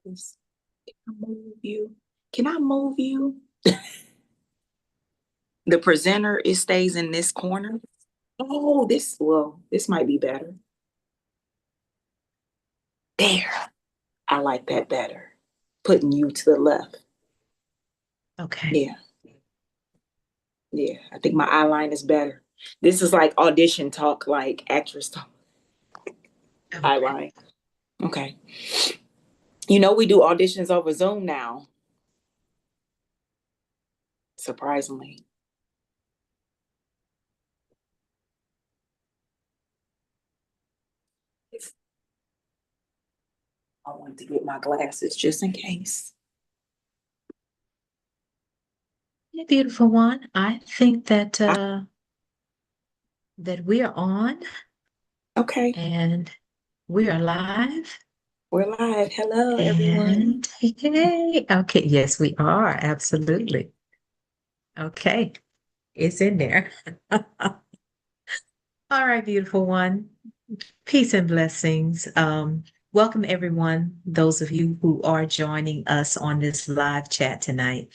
Can I move you? Can I move you? The presenter, it stays in this corner. Oh, this might be better. There. I like that better. Putting you to the left. Okay. Yeah. Yeah. I think my eyeline is better. This is like audition talk, like actress talk. Okay. Eyeline. Okay. You know, we do auditions over Zoom now, surprisingly. I wanted to get my glasses just in case. Hey, beautiful one. I think that I, that we are on okay. and we are live. We're live. Hello, everyone. And hey, okay, yes, we are. Absolutely. Okay, it's in there. All right, beautiful one. Peace and blessings. Welcome everyone, those of you who are joining us on this live chat tonight.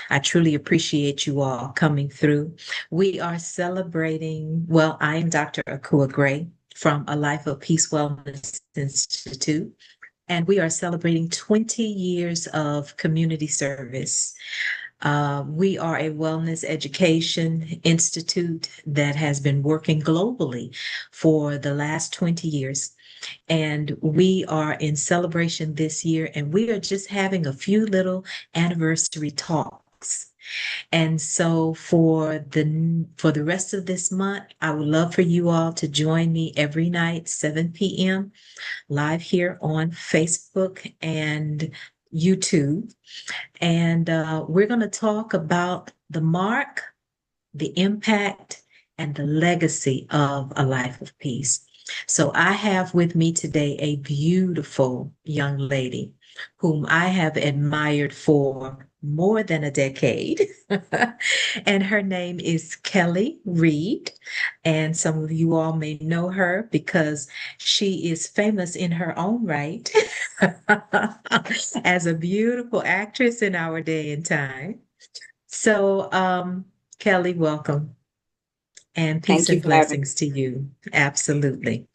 I truly appreciate you all coming through. We are celebrating, well, I am Dr. Akua Gray from A Life of Peace Wellness Institute, and we are celebrating 20 years of community service. We are a wellness education institute that has been working globally for the last 20 years. And we are in celebration this year, and we are just having a few little anniversary talks. And so for the rest of this month, I would love for you all to join me every night, 7 p.m., live here on Facebook and YouTube. And we're going to talk about the mark, the impact, and the legacy of a life of peace. So I have with me today a beautiful young lady whom I have admired for more than a decade. And her name is Kelly Reid. And some of you all may know her because she is famous in her own right as a beautiful actress in our day and time. So, Kelly, welcome and peace Thank you and for having blessings to you. Absolutely.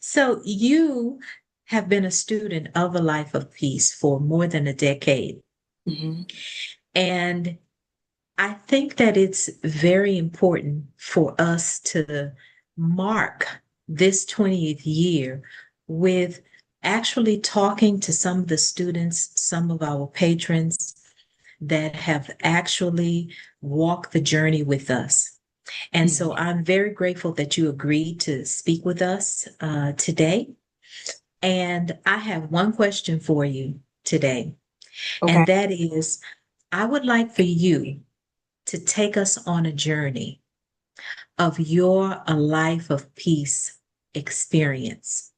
So, you have been a student of a life of peace for more than a decade. me. Hmm. And I think that it's very important for us to mark this 20th year with actually talking to some of the students, some of our patrons that have actually walked the journey with us. And so Hmm. I'm very grateful that you agreed to speak with us today. And I have one question for you today, Okay. and that is I would like for you to take us on a journey of your A Life of Peace experience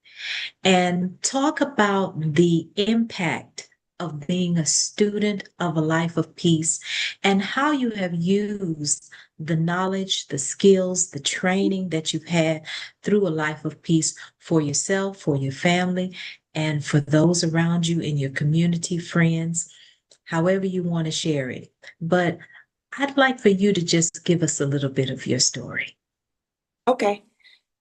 and talk about the impact of being a student of a life of peace and how you have used the knowledge, the skills, the training that you've had through a life of peace for yourself, for your family, and for those around you in your community, friends, however you want to share it. But I'd like for you to just give us a little bit of your story. Okay.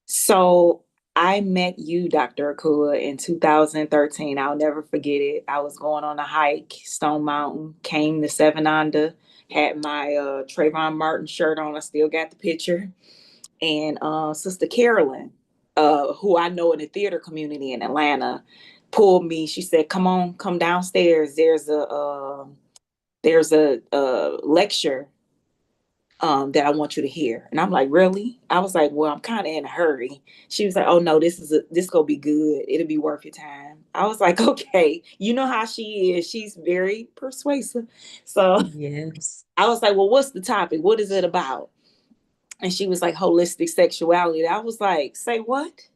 So I met you, Dr. Akua, in 2013. I'll never forget it. I was going on a hike, Stone Mountain, came to Seven Under, had my Trayvon Martin shirt on. I still got the picture. And Sister Carolyn, who I know in the theater community in Atlanta, pulled me. She said, "Come on, come downstairs. There's a lecture that I want you to hear." And I'm like, "Really?" I was like, "Well, I'm kind of in a hurry." She was like, "Oh no, this gonna be good. It'll be worth your time." I was like, "Okay." You know how she is. She's very persuasive. So Yes. I was like, "Well, what's the topic? What is it about?" And she was like, "Holistic sexuality." I was like, "Say what?"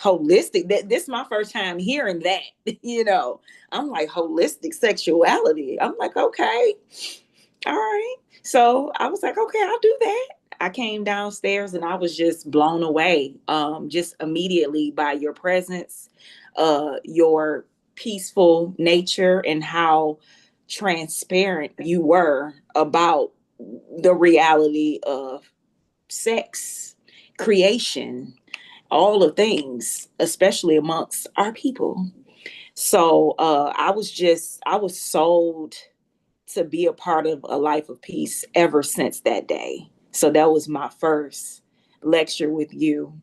Holistic. This is my first time hearing that. I'm like, holistic sexuality. I'm like, okay, all right. So I was like, okay, I'll do that. I came downstairs and I was just blown away, just immediately by your presence, your peaceful nature and how transparent you were about the reality of sex, creation, all the things, especially amongst our people. So I was sold to be a part of a life of peace ever since that day. So that was my first lecture with you.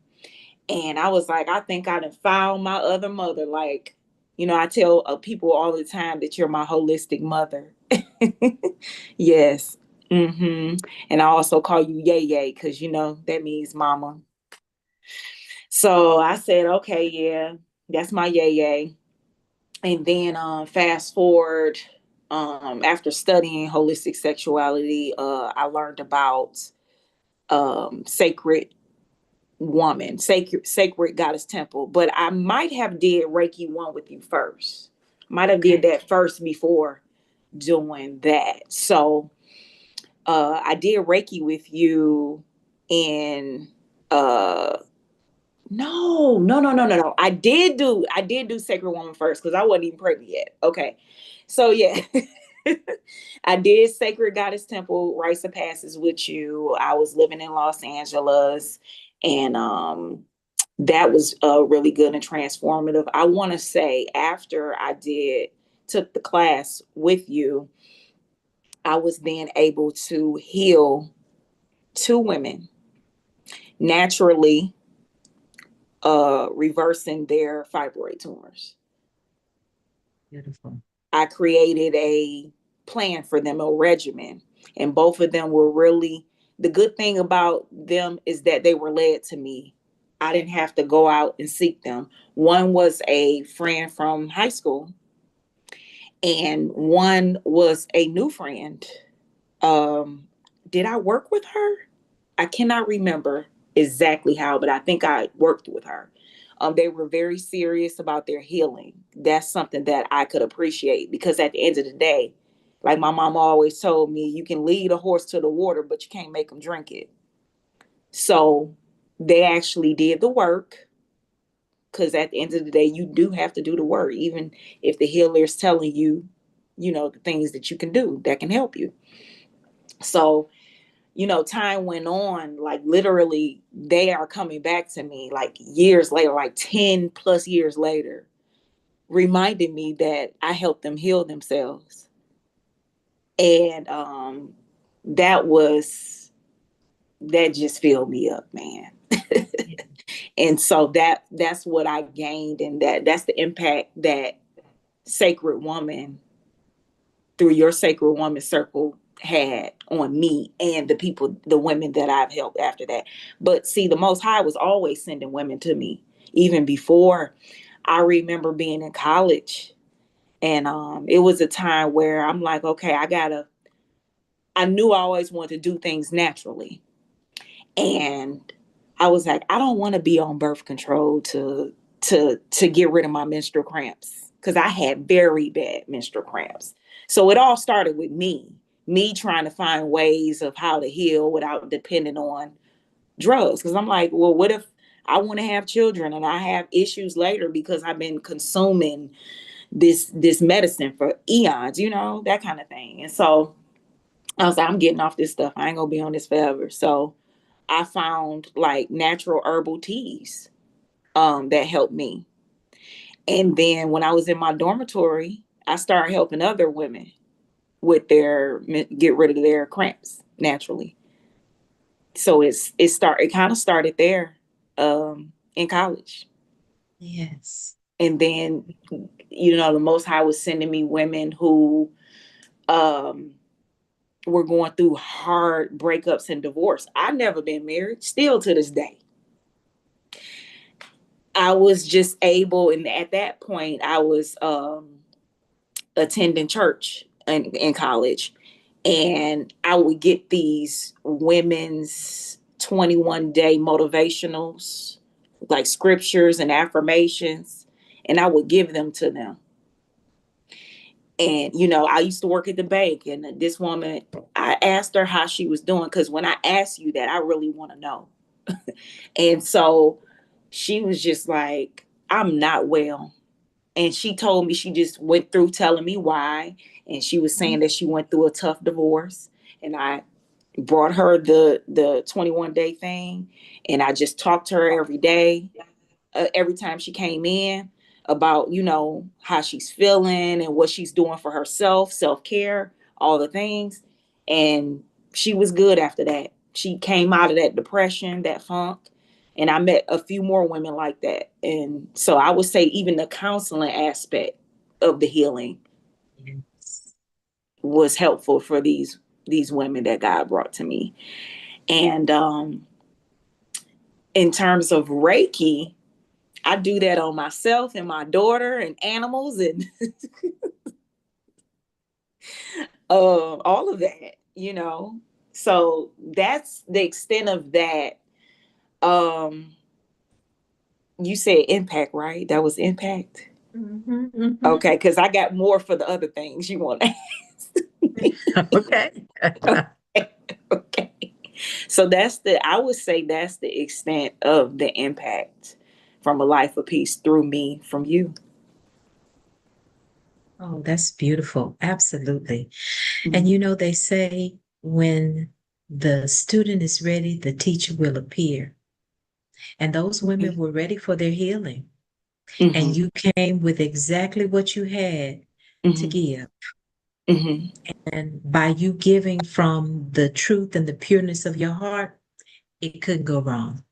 And I was like, I think I done found my other mother. Like, I tell people all the time that you're my holistic mother. Yes. And I also call you Yay Yay because, that means mama. So I said, okay, yeah, that's my Yay Yay. And then fast forward, after studying holistic sexuality, I learned about sacred woman, sacred goddess temple. But I might have did Reiki 1 with you first. Might have did that first before doing that. So I did Reiki with you in no. I did do Sacred Woman first because I wasn't even pregnant yet. Okay. So yeah. I did Sacred Goddess Temple rites of passes with you. I was living in Los Angeles, and that was really good and transformative. I want to say after I took the class with you, I was then able to heal 2 women naturally, reversing their fibroid tumors. Beautiful. I created a plan for them, a regimen, and both of them were really, the good thing about them is that they were led to me. I didn't have to go out and seek them. One was a friend from high school, and one was a new friend. Um, did I work with her? I cannot remember exactly how, but I think I worked with her. They were very serious about their healing. That's something that I could appreciate because at the end of the day, like my mom always told me, you can lead a horse to the water, but you can't make them drink it. So they actually did the work because at the end of the day, you do have to do the work, even if the healer is telling you, the things that you can do that can help you. So time went on, like literally they are coming back to me like years later, like 10 plus years later, reminding me that I helped them heal themselves. And that was, that just filled me up, man. Yeah. And so that's what I gained, and that's the impact that Sacred Woman, through your Sacred Woman circle, had on me and the people, the women that I've helped after that. But see, the Most High was always sending women to me, even before. I remember being in college, and it was a time where I'm like, okay, I knew I always wanted to do things naturally. And I was like, I don't want to be on birth control to get rid of my menstrual cramps because I had very bad menstrual cramps. So it all started with me trying to find ways of how to heal without depending on drugs. Because I'm like, well, what if I want to have children and I have issues later because I've been consuming this medicine for eons, that kind of thing. And so I was like, I'm getting off this stuff. I ain't gonna be on this forever. So I found like natural herbal teas that helped me. And then when I was in my dormitory, I started helping other women with get rid of their cramps naturally. So it kind of started there in college. Yes. And then the Most High was sending me women who um were going through hard breakups and divorce. I've never been married, still to this day. I was just able, and at that point, I was attending church in college, and I would get these women's 21-day motivationals, like scriptures and affirmations, and I would give them to them. And I used to work at the bank, and this woman, I asked her how she was doing because when I ask you that, I really want to know. And so she was just like, I'm not well. And she told me, she just went through telling me why. And she was saying that she went through a tough divorce. And I brought her the 21-day thing. And I just talked to her every day, every time she came in, about, how she's feeling and what she's doing for herself, self-care, all the things. And she was good after that. She came out of that depression, that funk. And I met a few more women like that. And so I would say even the counseling aspect of the healing Yes. was helpful for these women that God brought to me. And in terms of Reiki, I do that on myself and my daughter and animals and all of that. So that's the extent of that. Um, you said impact, right? That was impact. Mm-hmm, mm-hmm. Okay, because I got more for the other things you want to ask. Okay. Okay. So I would say that's the extent of the impact from a life of peace through me, from you. Oh, that's beautiful. Absolutely. And Mm-hmm. they say when the student is ready, the teacher will appear. And those women were ready for their healing. And Mm-hmm. you came with exactly what you had to Mm-hmm. give. Mm-hmm. And by you giving from the truth and the pureness of your heart, it couldn't go wrong.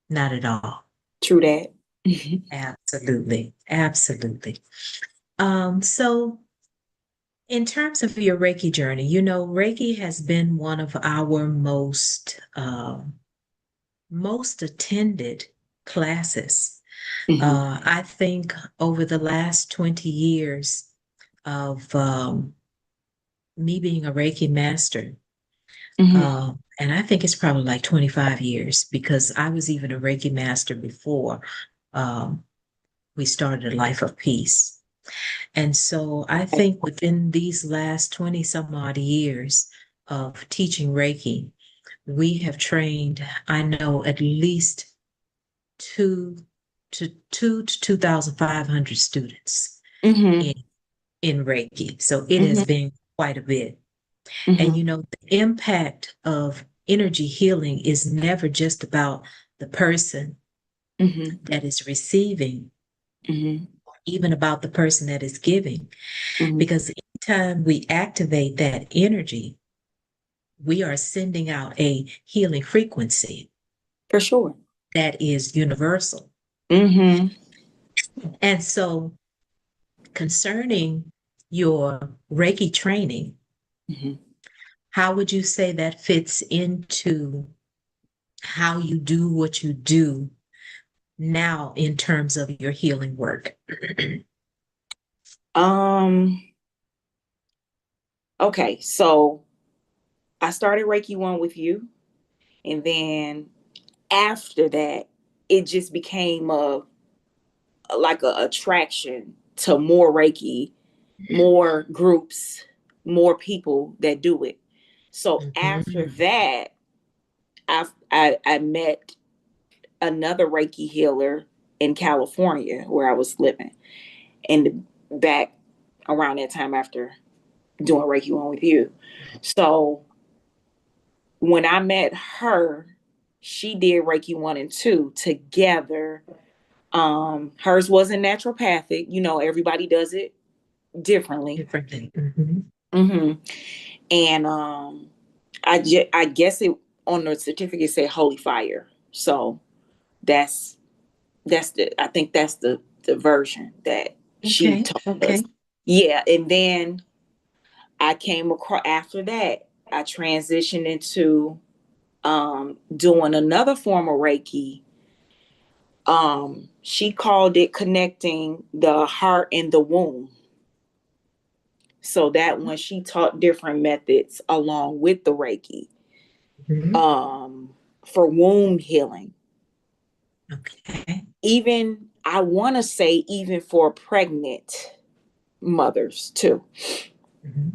Not at all. True that. Mm-hmm. Absolutely. Absolutely. So in terms of your Reiki journey, Reiki has been one of our most attended classes. Mm-hmm. I think over the last 20 years of me being a Reiki master, Mm-hmm. and I think it's probably like 25 years because I was even a Reiki master before um, we started a life of peace. And so I think within these last 20 some odd years of teaching Reiki, we have trained, I know, at least two to 2,500 students Mm-hmm. in, in Reiki. So it has Mm-hmm. been quite a bit. And Mm-hmm. the impact of energy healing is never just about the person Mm-hmm. that is receiving, Mm-hmm. even about the person that is giving. Mm-hmm. Because anytime we activate that energy, we are sending out a healing frequency For sure. that is universal. Mm-hmm. And so, concerning your Reiki training, Mm-hmm. how would you say that fits into how you do what you do now in terms of your healing work? Um, okay, so I started Reiki 1 with you, and then after that, it just became like a attraction to more Reiki, more groups, more people that do it. So after Mhm. that, I met another Reiki healer in California where I was living, and back around that time after doing Reiki 1 with you. So when I met her, she did Reiki 1 and 2 together. Hers wasn't naturopathic. Everybody does it differently. Different thing. Mhm. Hmm. And I guess it on the certificate said holy fire. So that's I think that's the version that she Okay. taught us. Okay. Yeah, and then I came across after that. I transitioned into doing another form of Reiki. She called it connecting the heart and the womb. So that when she taught different methods along with the Reiki, Mhm. um, for womb healing. Okay. Even I want to say even for pregnant mothers too. Mhm.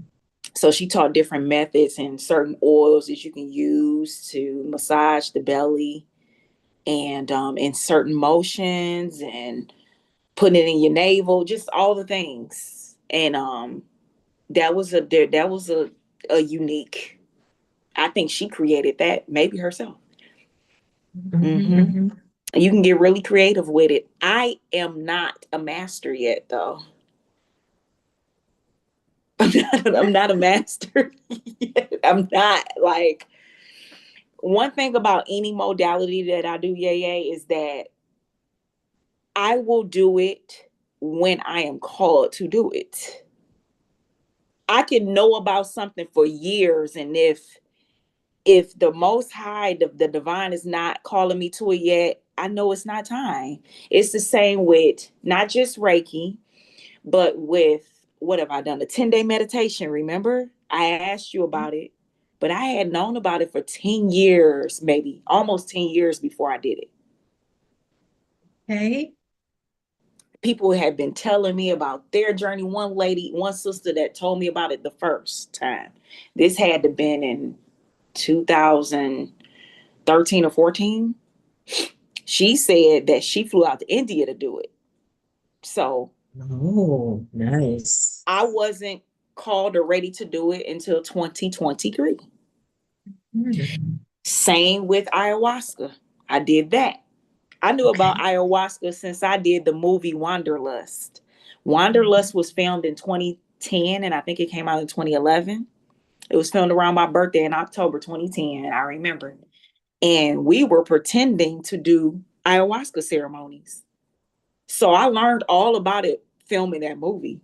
So she taught different methods and certain oils that you can use to massage the belly and in certain motions and putting it in your navel, just all the things. And that was a unique. I think she created that, maybe herself. Mhm, Mm-hmm. mhm. You can get really creative with it. I am not a master yet, though. I'm not a master yet. I'm not like one thing about any modality that I do, yay, is that I will do it when I am called to do it. I can know about something for years, and if the most high, the divine is not calling me to it yet, I know it's not time. It's the same with not just Reiki, but with what have I done? A 10-day meditation. Remember? I asked you about it, but I had known about it for 10 years, maybe almost 10 years before I did it. Okay. People had been telling me about their journey. One lady, one sister that told me about it the first time. This had to been in 2013 or 14. She said that she flew out to India to do it. So Oh, nice. I wasn't called or ready to do it until 2023. Mm. Same with ayahuasca. I did that. I knew about Okay. ayahuasca since I did the movie Wanderlust. Wanderlust was filmed in 2010, and I think it came out in 2011. It was filmed around my birthday in October 2010, I remember. And we were pretending to do ayahuasca ceremonies. So I learned all about it filming that movie.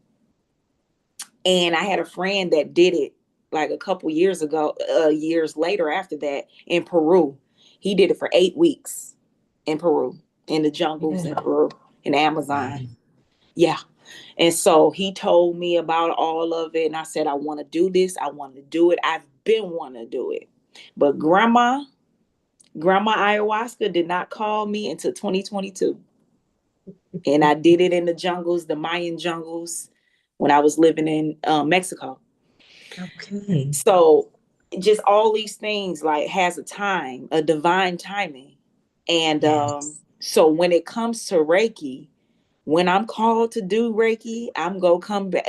And I had a friend that did it like a couple years ago, years later after that in Peru. He did it for 8 weeks in Peru, in the jungles in Yeah. Peru, in the Wow. Amazon. Yeah. And so he told me about all of it. And I said, I want to do this. I want to do it. I've been wanting to do it. But Grandma Ayahuasca did not call me until 2022. And I did it in the jungles, the Mayan jungles, when I was living in Mexico. Okay. So just all these things like has a time, a divine timing. And Yes. so when it comes to Reiki, when I'm called to do Reiki, I'm gonna come back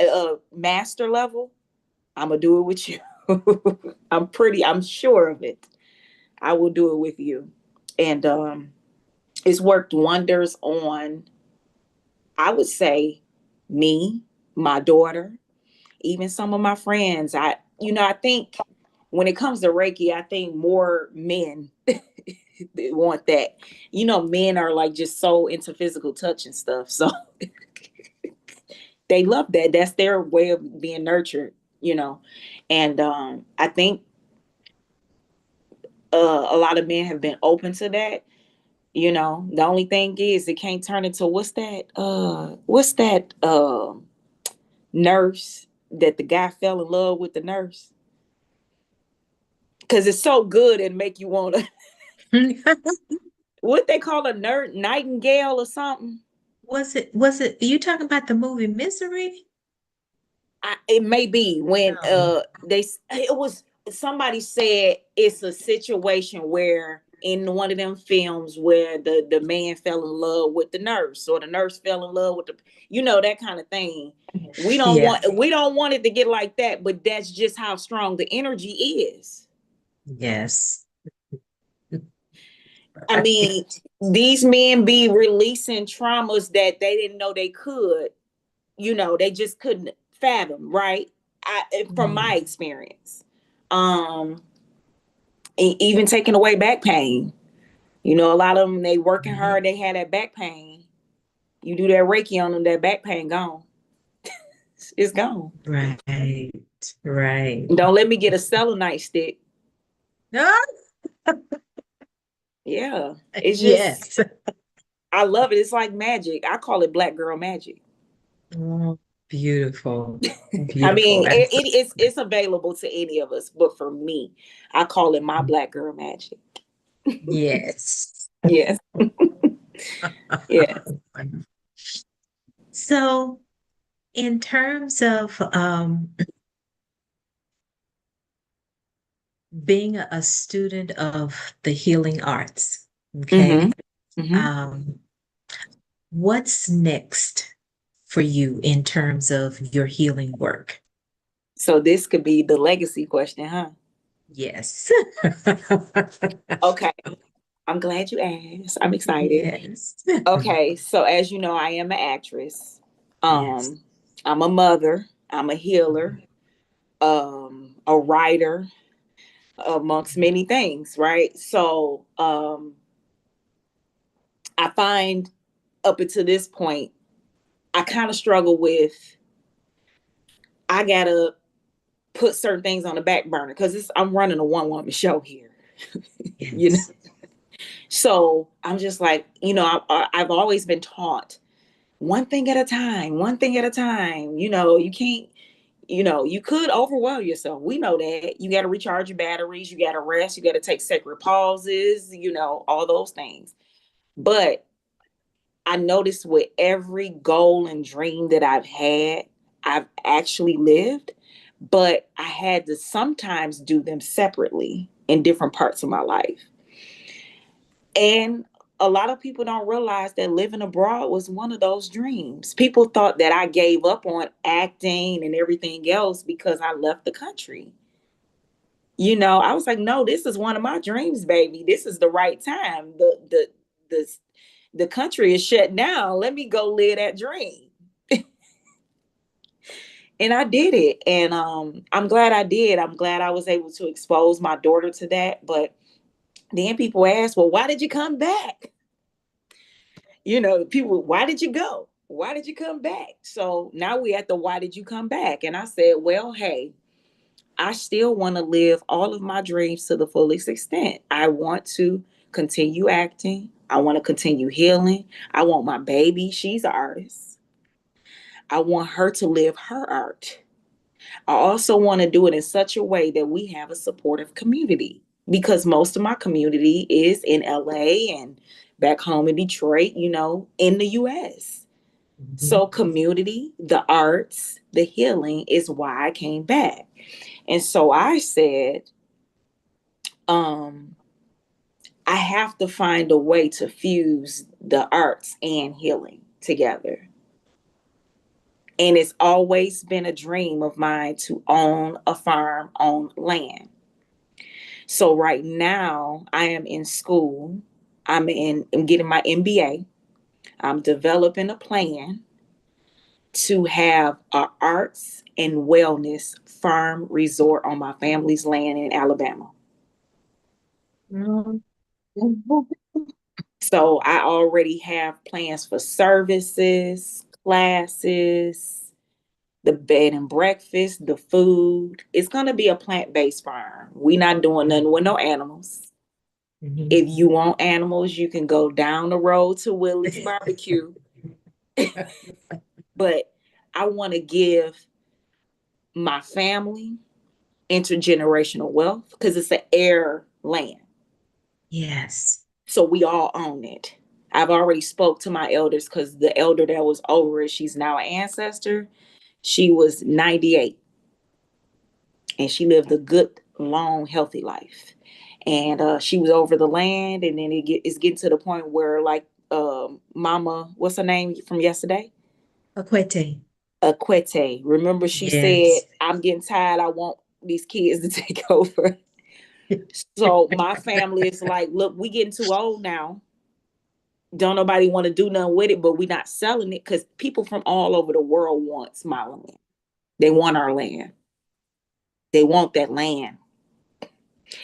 master level. I'm gonna do it with you. I'm sure of it. I will do it with you. And it's worked wonders on, I would say, me, my daughter, even some of my friends. I think when it comes to Reiki, I think more men want that. Men are like just so into physical touch and stuff. So they love that. That's their way of being nurtured. And I think a lot of men have been open to that. The only thing is it can't turn into what's that nurse that the guy fell in love with the nurse because it's so good and make you want to what they call a nerd nightingale or something. Was it you talking about the movie Misery? It may be when No. it was somebody said it's a situation where in one of them films where the man fell in love with the nurse or the nurse fell in love with that kind of thing. we don't Yeah. want we don't want it to get like that, but that's just how strong the energy is. Yes. I mean, these men be releasing traumas that they didn't know they could. They just couldn't fathom, right? From my Mm. experience. um Even taking away back pain. A lot of them, they working hard, they had that back pain. You do that Reiki on them, that back pain gone. It's gone. Right. Right. Don't let me get a selenite stick. No. Yeah, it's just, Yes. I love it. It's like magic. I call it black girl magic. Oh, beautiful. I Beautiful. mean, Absolutely. it's available to any of us, but for me, I call it my black girl magic. Yes. Yes. Yes. So, in terms of being a student of the healing arts, okay, Mm-hmm. Mm-hmm. um, What's next for you in terms of your healing work? So this could be the legacy question, huh? Yes. Okay. I'm glad you asked. I'm excited. Yes. Okay, so as you know, I am an actress. Yes. I'm a mother. I'm a healer. A writer, amongst many things, right? So I find up until this point, I kind of struggle with I gotta put certain things on the back burner because I'm running a one woman show here, you know. Yes. So I'm just like, I've always been taught one thing at a time, one thing at a time. You can't. You could overwhelm yourself. We know that. You got to recharge your batteries. You got to rest. You got to take sacred pauses. All those things. But I noticed with every goal and dream that I've had, I've actually lived, but I had to sometimes do them separately in different parts of my life. And a lot of people don't realize that living abroad was one of those dreams. People thought that I gave up on acting and everything else because I left the country. I was like, no, this is one of my dreams, baby. This is the right time. The country is shut down. Let me go live that dream. And I did it. And I'm glad I did. I'm glad I was able to expose my daughter to that. But then people ask, well, why did you come back? People, why did you go? Why did you come back? So now we at the why did you come back? And I said, well, hey, I still want to live all of my dreams to the fullest extent. I want to continue acting. I want to continue healing. I want my baby, she's an artist. I want her to live her art. I also want to do it in such a way that we have a supportive community because most of my community is in LA and back home in Detroit, in the US. Mhm. So, community, the arts, the healing is why I came back. And so I said, um, I have to find a way to fuse the arts and healing together. And it's always been a dream of mine to own a farm on land. So right now I am in school. I'm getting my MBA. I'm developing a plan to have a arts and wellness farm resort on my family's land in Alabama. Mhm. So I already have plans for services, classes, the bed and breakfast, the food. It's going to be a plant-based farm. We're not doing nothing with no animals. Mhm. If you want animals, you can go down the road to Willie's Barbecue. But I want to give my family intergenerational wealth because it's an heir land. Yes. So we all own it. I've already spoke to my elders because the elder that was over it, she's now an ancestor. She was 98 and she lived a good, long, healthy life. And she was over the land, and then it's getting to the point where, like, Mama, what's her name from yesterday? Aquete. Aquete. Remember, she said, Yes. "I'm getting tired. I want these kids to take over." So my family is like, "Look, we getting too old now. Don't nobody want to do nothing with it, but we not selling it because people from all over the world want my land. They want our land. They want that land.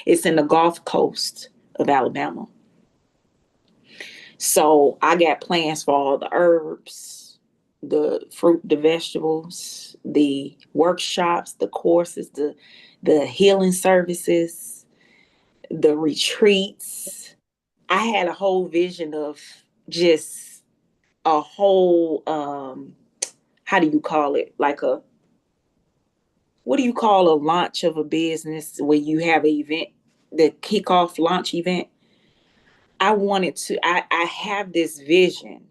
It's in the Gulf Coast of Alabama. So I got plans for all the herbs, the fruit, the vegetables, the workshops, the courses, the healing services, the retreats. I had a whole vision of just a whole how do you call it? Like a what do you call a launch of a business where you have an event, the kickoff launch event? I have this vision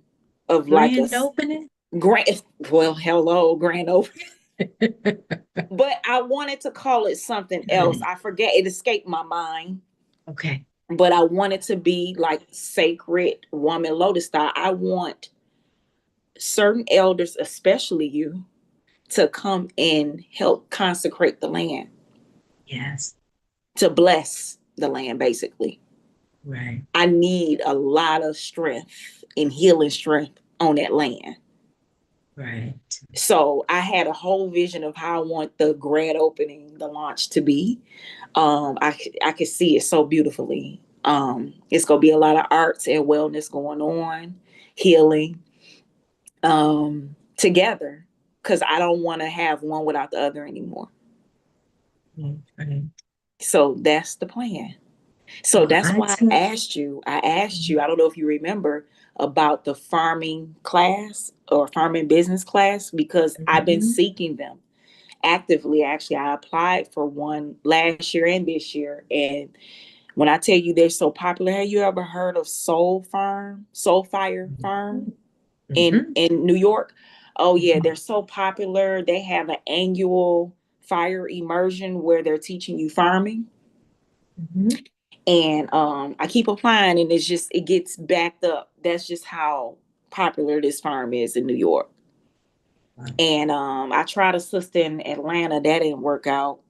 of like a Grand opening? grand, well, hello, grand opening. But I wanted to call it something else. I forget, it escaped my mind. Okay. But I want it to be like sacred woman lotus style. I want certain elders, especially you, to come and help consecrate the land, Yes. to bless the land, basically. Right. I need a lot of strength and healing strength on that land. Right. So I had a whole vision of how I want the grand opening, the launch to be. I could see it so beautifully. It's gonna be a lot of arts and wellness going on, healing, together, because I don't want to have one without the other anymore. Right. So that's the plan. So Well, that's I why tell. I asked you, I don't know if you remember, about the farming class or farming business class, because I've been Mhm. seeking them actively. Actually, I applied for one last year and this year. And when I tell you they're so popular, have you ever heard of Soul Fire Farm Mhm. in New York? Oh yeah, Mhm. they're so popular. They have an annual fire immersion where they're teaching you farming. Mhm. And I keep applying, and it gets backed up. That's just how popular this farm is in New York. Wow. And I tried a sister in Atlanta. That didn't work out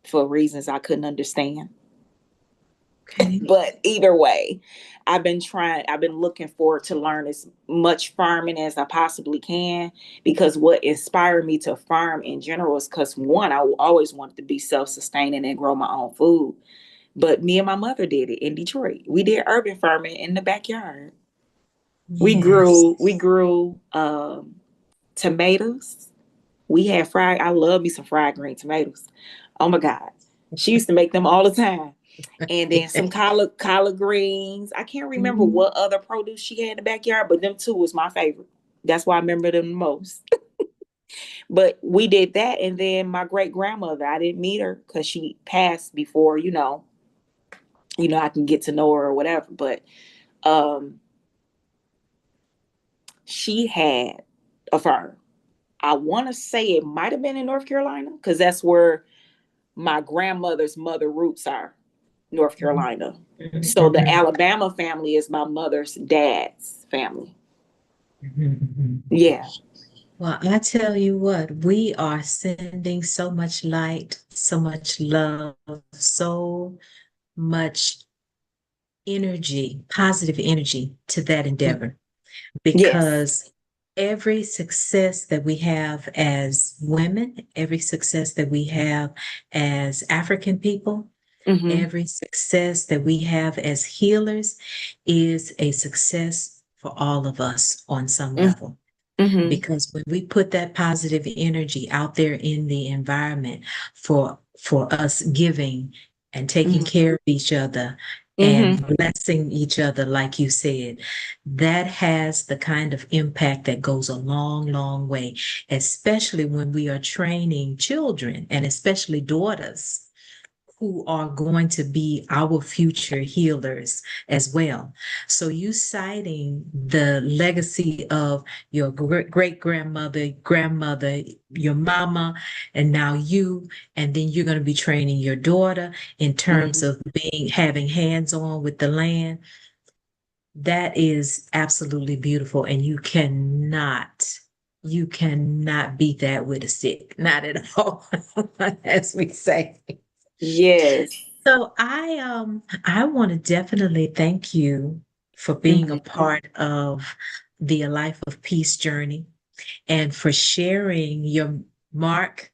for reasons I couldn't understand. Okay. But either way, I've been looking forward to learn as much farming as I possibly can, because what inspired me to farm in general is because, one, I always wanted to be self-sustaining and grow my own food. But me and my mother did it in Detroit. We did urban farming in the backyard. Yes. We grew tomatoes. We had fried. I love me some fried green tomatoes. Oh my God, she used to make them all the time. And then some collard greens. I can't remember Mhm. what other produce she had in the backyard, but them two was my favorite. That's why I remember them the most. But we did that, and then my great grandmother. I didn't meet her because she passed before. I can get to know her or whatever. But um, she had a farm. I want to say it might have been in North Carolina, because that's where my grandmother's mother roots are, North Mhm. Carolina. So the Mhm. Alabama family is my mother's dad's family. Mhm. Mhm. Yeah. Well, I tell you what, we are sending so much light, so much love, so much energy, positive energy to that endeavor, Yes. because every success that we have as women, every success that we have as African people, Mm-hmm. every success that we have as healers is a success for all of us on some level. Mm-hmm. Because when we put that positive energy out there in the environment for us giving and taking Mm-hmm. care of each other and Mm-hmm. blessing each other, like you said, that has the kind of impact that goes a long, long way, especially when we are training children and especially daughters who are going to be our future healers as well. So you citing the legacy of your great grandmother, grandmother, your mama, and now you, and then you're going to be training your daughter in terms Mm-hmm. of having hands on with the land. That is absolutely beautiful, and you cannot beat that with a stick, not at all, as we say. Yes. So I want to definitely thank you for being a Mm-hmm. part of the Life of Peace journey and for sharing your mark,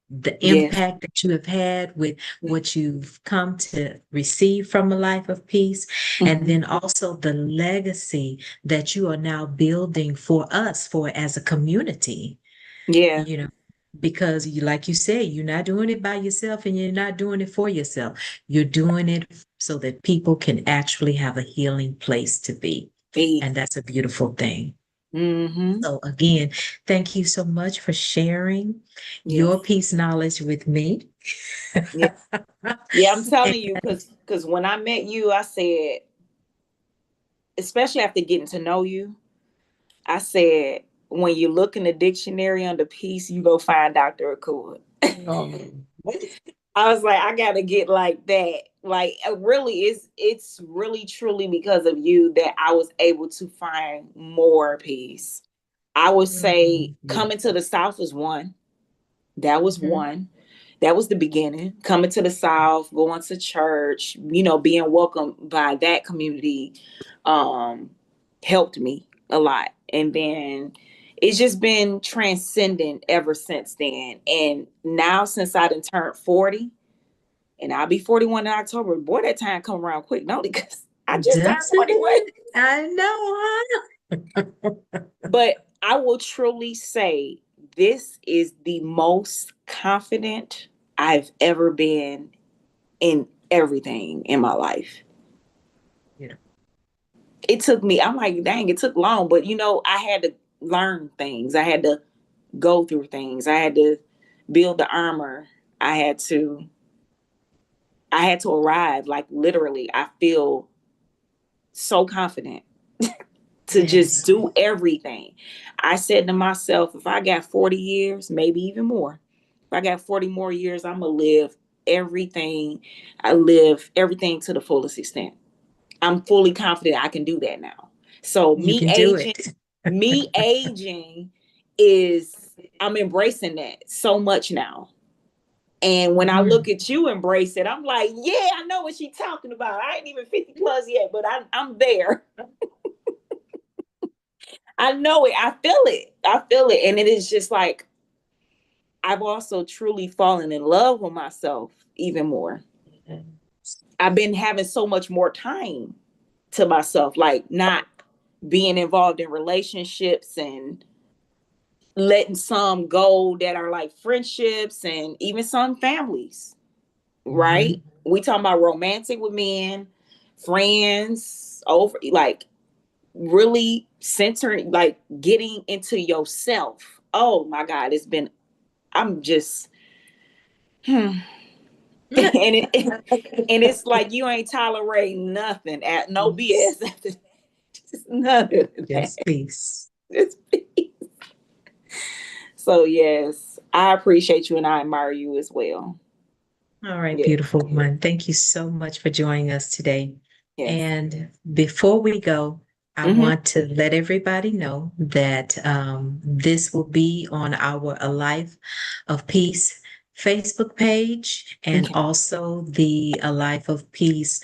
the Yes. impact that you have had with what you've come to receive from a life of peace, and Mm-hmm. then also the legacy that you are now building for us for as a community, Yeah. you know, because you, like you say, you're not doing it by yourself and you're not doing it for yourself. You're doing it so that people can actually have a healing place to be. And Peace. that's a beautiful thing. Mm-hmm. So again, thank you so much for sharing your Yes. peace knowledge with me. Yeah. Yeah. I'm And telling you, because when I met you, I said, especially after getting to know you, I said, when you look in the dictionary under peace, you go find Dr. Akua. um, I was like, I gotta get like that. Like, really, it's really truly because of you that I was able to find more peace. I would say coming to Beautiful. the South was one. That was Mhm. one. That was the beginning. Coming to the South, going to church, being welcomed by that community, um, helped me a lot. And then it's just been transcendent ever since then. And now since I done turned 40, and I'll be 41 in October, boy, that time come around quick, no? Because I just turned Doesn't 41. it? I know, huh? But I will truly say this is the most confident I've ever been in everything in my life. Yeah. It took me, I'm like, dang, it took long, but I had to learn things. I had to go through things. I had to build the armor. I had to I had to arrive, like literally. I feel so confident to just Yes. do everything. I said to myself, if I got 40 years, maybe even more, if I got 40 more years, I'm going to live everything. I live everything to the fullest extent. I'm fully confident I can do that now. So You me can do aging, it. me aging is, I'm embracing that so much now. And when I look Mhm. at you embrace it, I'm like, yeah, I know what she's talking about. I ain't even 50 plus yet, but I'm there. I know it. I feel it. I feel it. And it is just like, I've also truly fallen in love with myself even more. I've been having so much more time to myself, like not being involved in relationships and letting some go that are like friendships and even some families, right? Mhm. We talking about romantic with men, friends, over like really centering, like getting into yourself. Oh my God, I'm just, and it's like you ain't tolerating nothing at no BS Yes. after that. Just none of that. Just peace. Just so yes, I appreciate you and I admire you as well. All right, Yes, beautiful one. Thank you so much for joining us today. yes. And before we go, I Mm-hmm. want to let everybody know that this will be on our A Life of Peace Facebook page and Okay. also the A Life of Peace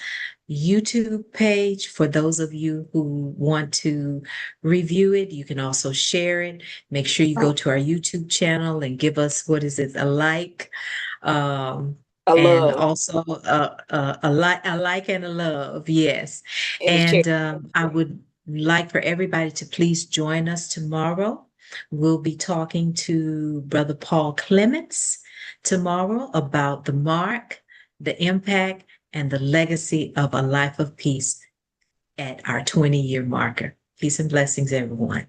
YouTube page. For those of you who want to review it, you can also share it. Make sure you go Oh, to our YouTube channel and give us, what is it, a like. Um, I and love also a like and a love, yes. and a share. And I would like for everybody to please join us tomorrow. We'll be talking to Brother Paul Clements tomorrow about the mark, the impact, and the legacy of a life of peace at our 20-year marker. Peace and blessings, everyone.